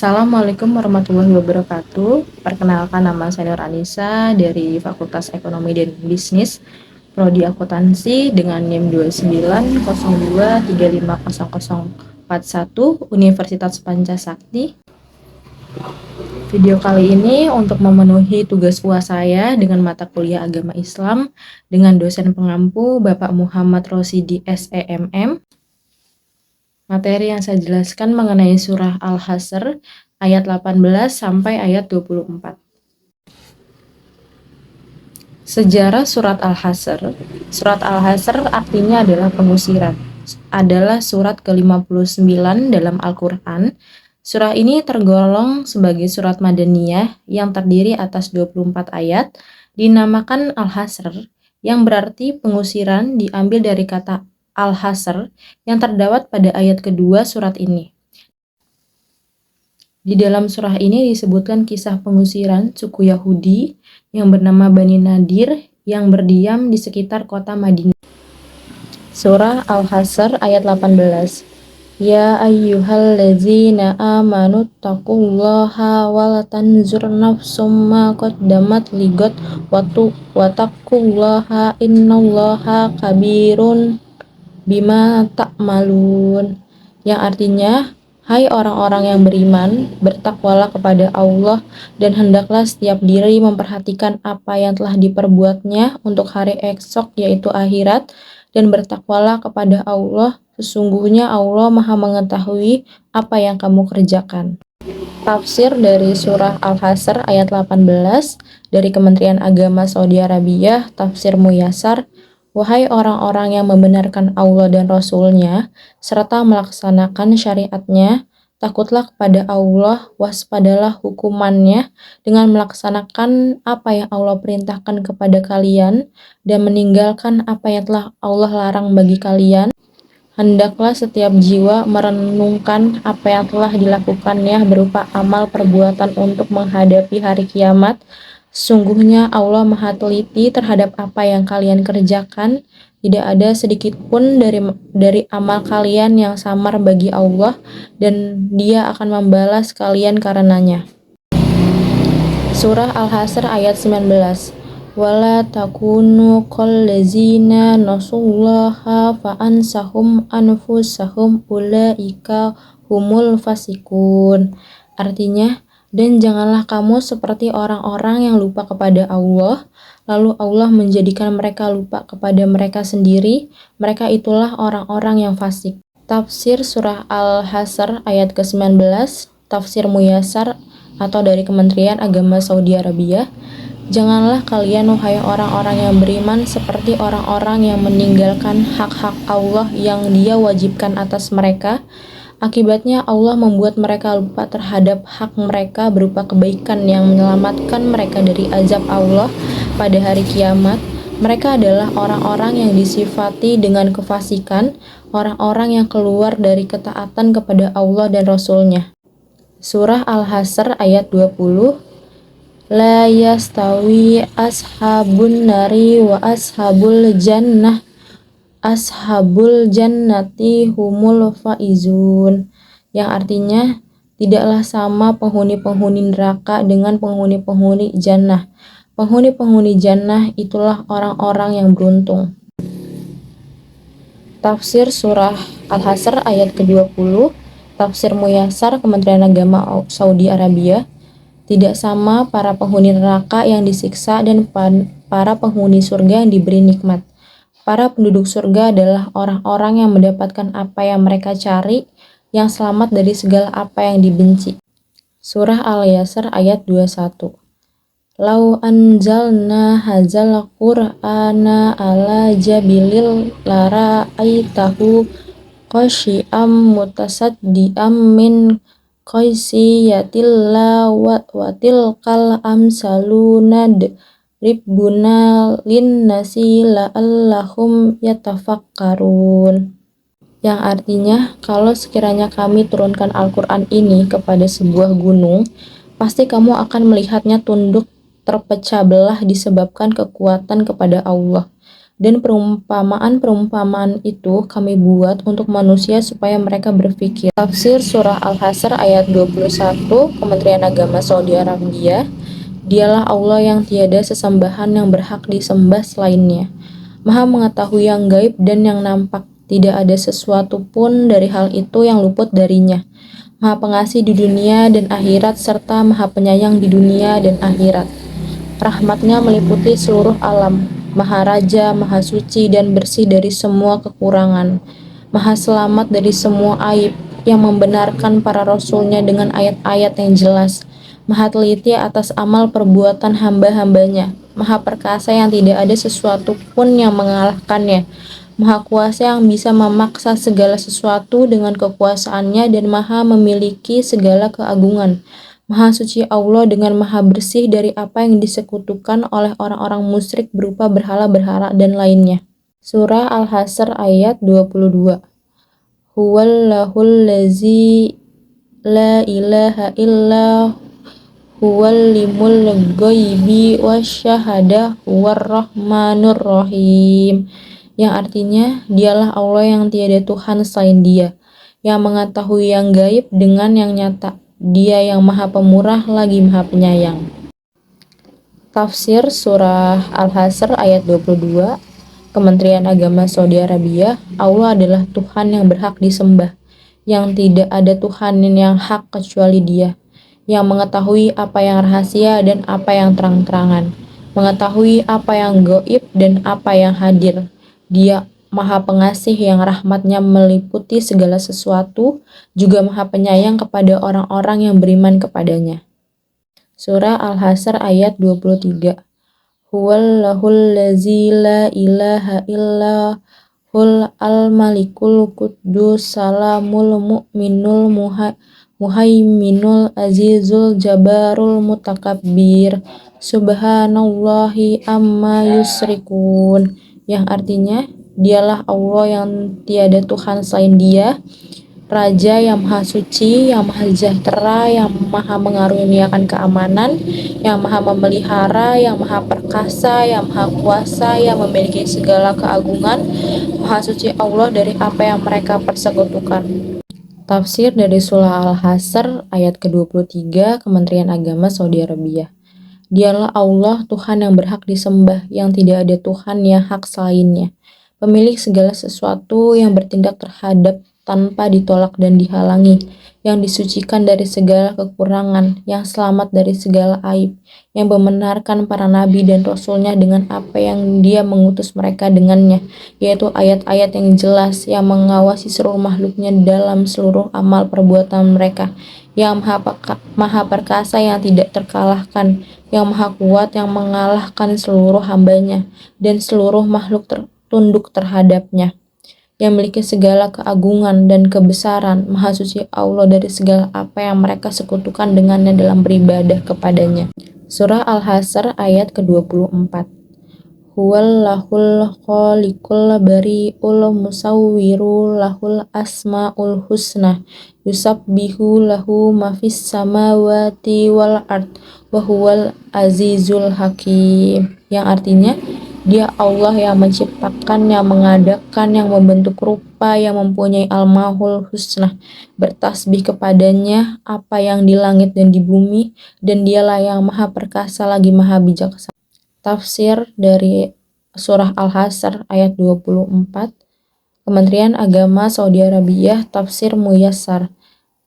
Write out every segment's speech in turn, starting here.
Assalamualaikum warahmatullahi wabarakatuh. Perkenalkan, nama saya Nur Anissa dari Fakultas Ekonomi dan Bisnis, Prodi Akuntansi dengan NIM 2902350041 Universitas Pancasakti. Video kali ini untuk memenuhi tugas UAS saya dengan mata kuliah Agama Islam dengan dosen pengampu Bapak Muhammad Rosidi SEMM. Materi yang saya jelaskan mengenai surah Al-Hasr ayat 18 sampai ayat 24. Sejarah surat Al-Hasr. Surat Al-Hasr artinya adalah pengusiran. Adalah surat ke-59 dalam Al-Qur'an. Surah ini tergolong sebagai surat Madaniyah yang terdiri atas 24 ayat, dinamakan Al-Hasr yang berarti pengusiran, diambil dari kata Al-Hasr yang terdapat pada ayat kedua surat ini. Di dalam surah ini disebutkan kisah pengusiran suku Yahudi yang bernama Bani Nadir yang berdiam di sekitar kota Madinah. Surah Al-Hasr ayat 18. Ya ayyuhallazina amanu taqullaha wala tanzur nafsum ma qaddamat ligat wattaqullaha innallaha kabirun bima ta'malun, yang artinya, hai orang-orang yang beriman, bertakwalah kepada Allah dan hendaklah setiap diri memperhatikan apa yang telah diperbuatnya untuk hari esok, yaitu akhirat, dan bertakwalah kepada Allah, sesungguhnya Allah Maha mengetahui apa yang kamu kerjakan. Tafsir dari surah Al-Hasr ayat 18 dari Kementerian Agama Saudi Arabia, Tafsir Muyassar. Wahai orang-orang yang membenarkan Allah dan Rasul-Nya, serta melaksanakan syariat-Nya, takutlah kepada Allah, waspadalah hukuman-Nya dengan melaksanakan apa yang Allah perintahkan kepada kalian dan meninggalkan apa yang telah Allah larang bagi kalian. Hendaklah setiap jiwa merenungkan apa yang telah dilakukannya berupa amal perbuatan untuk menghadapi hari kiamat. Sungguhnya Allah Maha teliti terhadap apa yang kalian kerjakan. Tidak ada sedikit pun dari amal kalian yang samar bagi Allah, dan Dia akan membalas kalian karenanya. Surah Al-Hasr ayat 19. Wala takunu qallazina nasullaha fa'ansahum anfusahum ulaika humul fasikun. Artinya, dan janganlah kamu seperti orang-orang yang lupa kepada Allah, lalu Allah menjadikan mereka lupa kepada mereka sendiri. Mereka itulah orang-orang yang fasik. Tafsir surah Al-Hasr ayat ke-19, Tafsir Muyassar atau dari Kementerian Agama Saudi Arabia. Janganlah kalian, wahai orang-orang yang beriman, seperti orang-orang yang meninggalkan hak-hak Allah yang Dia wajibkan atas mereka. Akibatnya Allah membuat mereka lupa terhadap hak mereka berupa kebaikan yang menyelamatkan mereka dari azab Allah pada hari kiamat. Mereka adalah orang-orang yang disifati dengan kefasikan, orang-orang yang keluar dari ketaatan kepada Allah dan Rasul-Nya. Surah Al-Hasr ayat 20. La yastawi ashabun nari wa ashabul jannah. Ashabul jannati humul faizun, yang artinya tidaklah sama penghuni-penghuni neraka dengan penghuni-penghuni jannah. Penghuni-penghuni jannah itulah orang-orang yang beruntung. Tafsir surah Al-Hasr ayat ke-20, Tafsir Muyassar Kementerian Agama Saudi Arabia. Tidak sama para penghuni neraka yang disiksa dan para penghuni surga yang diberi nikmat. Para penduduk surga adalah orang-orang yang mendapatkan apa yang mereka cari, yang selamat dari segala apa yang dibenci. Surah Al-Yasr ayat 21. Lau anzalna hadzal qur'ana ala jabilil lara'aitahu khashi'am mutasaddiam min qaisiyatillah wa tilkal amsaluna ribbuna linnasi la'allahum yatafakkarun, yang artinya, kalau sekiranya kami turunkan Al-Quran ini kepada sebuah gunung, pasti kamu akan melihatnya tunduk terpecah belah disebabkan kekuatan kepada Allah. Dan perumpamaan-perumpamaan itu kami buat untuk manusia supaya mereka berpikir. Tafsir Surah Al-Hasr ayat 21, Kementerian Agama Saudi Arabia. Dialah Allah yang tiada sesembahan yang berhak disembah selainnya. Maha mengetahui yang gaib dan yang nampak. Tidak ada sesuatu pun dari hal itu yang luput darinya. Maha pengasih di dunia dan akhirat serta maha penyayang di dunia dan akhirat. Rahmatnya meliputi seluruh alam. Maha Raja, Maha Suci dan bersih dari semua kekurangan. Maha selamat dari semua aib, yang membenarkan para rasulnya dengan ayat-ayat yang jelas. Maha teliti atas amal perbuatan hamba-hambanya. Maha perkasa yang tidak ada sesuatu pun yang mengalahkannya. Maha kuasa yang bisa memaksa segala sesuatu dengan kekuasaannya dan maha memiliki segala keagungan. Maha suci Allah dengan maha bersih dari apa yang disekutukan oleh orang-orang musyrik berupa berhala-berhala dan lainnya. Surah Al-Hasr ayat 22. Huwallahul lazi la ilaha illa huwallimul ghaibi wasyahada huwarrahmanur rahim. Yang artinya, dialah Allah yang tiada Tuhan selain Dia, yang mengetahui yang gaib dengan yang nyata. Dia yang maha pemurah lagi maha penyayang. Tafsir Surah Al-Hasr ayat 22, Kementerian Agama Saudi Arabia. Allah adalah Tuhan yang berhak disembah, yang tidak ada Tuhan yang hak kecuali Dia, yang mengetahui apa yang rahasia dan apa yang terang-terangan, mengetahui apa yang gaib dan apa yang hadir. Dia Maha Pengasih yang rahmatnya meliputi segala sesuatu, juga Maha Penyayang kepada orang-orang yang beriman kepadanya. Surah Al-Hasr ayat 23. Huwallahul lazi la ilaha illa hul al-malikul quddus salamul mu'minul muhaiminul azizul jabarul mutakabbir subhanallahi amma yusrikun. Yang artinya, dialah Allah yang tiada Tuhan selain Dia, Raja yang maha suci, yang maha sejahtera, yang maha mengaruniakan keamanan, yang maha memelihara, yang maha perkasa, yang maha kuasa, yang memiliki segala keagungan. Maha suci Allah dari apa yang mereka persekutukan. Tafsir dari Surah Al-Hasr ayat ke-23, Kementerian Agama Saudi Arabia. Dialah Allah, Tuhan yang berhak disembah, yang tidak ada Tuhan yang hak selainnya. Pemilik segala sesuatu yang bertindak terhadap tanpa ditolak dan dihalangi, yang disucikan dari segala kekurangan, yang selamat dari segala aib, yang membenarkan para nabi dan rasulnya dengan apa yang Dia mengutus mereka dengannya, yaitu ayat-ayat yang jelas, yang mengawasi seluruh makhluknya dalam seluruh amal perbuatan mereka, yang maha perkasa yang tidak terkalahkan, yang maha kuat yang mengalahkan seluruh hambanya dan seluruh makhluk tunduk terhadapnya, yang memiliki segala keagungan dan kebesaran. Maha suci Allah dari segala apa yang mereka sekutukan dengannya dalam beribadah kepadanya. Surah Al-Hasr ayat ke-24. Huwallahul khaliqul bari'ul musawwiru lahul asmaul husna yusabbihu lahu ma fis samawati wal ard wa huwal azizul hakim. Yang artinya, Dia Allah yang menciptakan, yang mengadakan, yang membentuk rupa, yang mempunyai al-mahul husna. Bertasbih kepadanya apa yang di langit dan di bumi, dan Dialah yang maha perkasa lagi maha bijaksana. Tafsir dari Surah Al-Hasr ayat 24, Kementerian Agama Saudi Arabia. Tafsir Muyassar.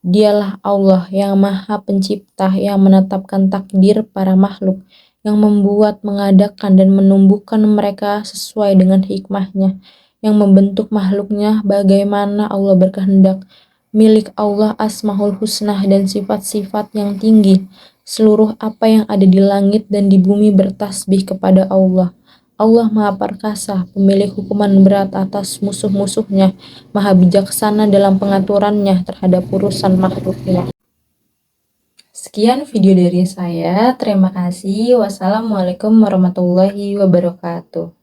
Dialah Allah yang maha pencipta, yang menetapkan takdir para makhluk, yang membuat, mengadakan, dan menumbuhkan mereka sesuai dengan hikmahnya, yang membentuk makhluknya bagaimana Allah berkehendak. Milik Allah Asmaul Husna dan sifat-sifat yang tinggi. Seluruh apa yang ada di langit dan di bumi bertasbih kepada Allah. Allah Maha Perkasa, pemilik hukuman berat atas musuh-musuhnya, Maha bijaksana dalam pengaturannya terhadap urusan makhluknya. Sekian video dari saya. Terima kasih. Wassalamualaikum warahmatullahi wabarakatuh.